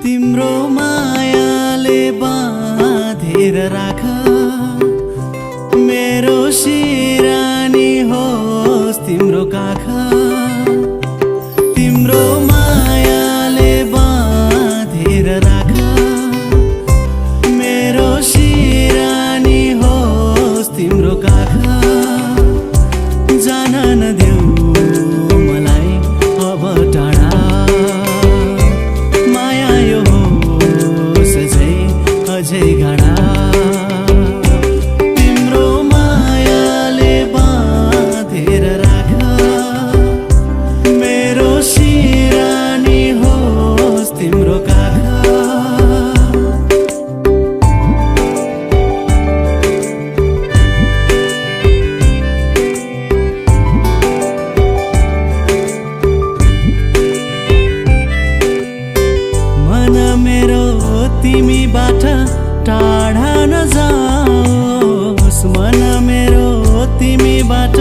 तिम्रो मायाले बाँधेर राख मेरो सिरानी होस् तिम्रो काख तिम्रो मायाले बाँधेर राख मेरो सिरानी होस् तिम्रो काख जान नदेऊ मलाई अब टाढा माया यो होस् अझै गाढा तिम्रो मायाले बाँधेर राख मेरो सिरानी होस् तिम्रो काख तिमीबाट टाढा नजाओस् मन मेरो तिमीबाट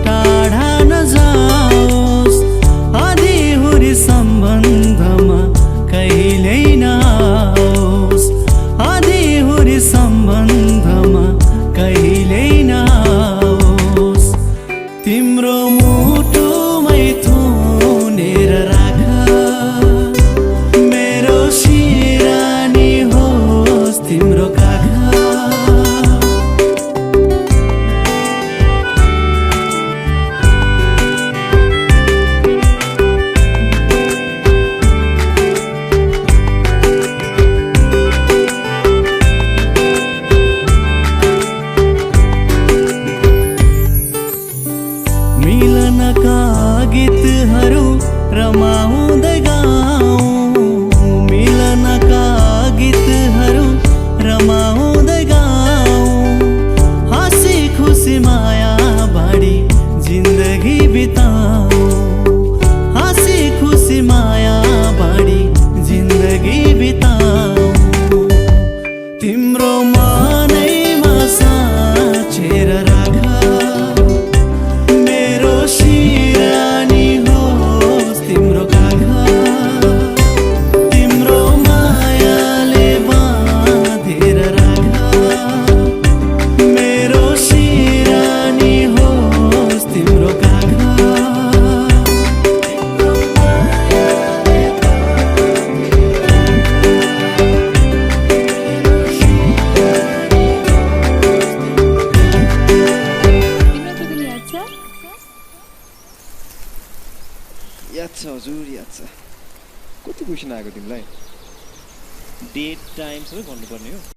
टाढा नजाओस् आधीहुरी सम्बन्धमा कहिल्यै नआओस् आधीहुरी सम्बन्धमा कहिल्यै नआओस् तिम्रो मुटुमै थुनेर राख मेरो सिरानी होस् तिम्रो काख मिलनका गीतहरू रमाउँदै गाउँ मिलनका गीतहरू रमाउँदै गाउँ हाँसी खुसी माया बाँडी जिन्दगी बिताऊँ हाँसी खुसी माया बाँडी जिन्दगी बिताऊँ तिम्रो मनैमा साँचेर राख मेरो सिरानी होस् तिम्रो काख तिम्रो मायाले बाँधेर राख मेरो सिरानी होस् तिम्रो काख याद छ हजुर याद छ कति क्वेसन आएको तिमीलाई डेट टाइम सबै भन्नुपर्ने हो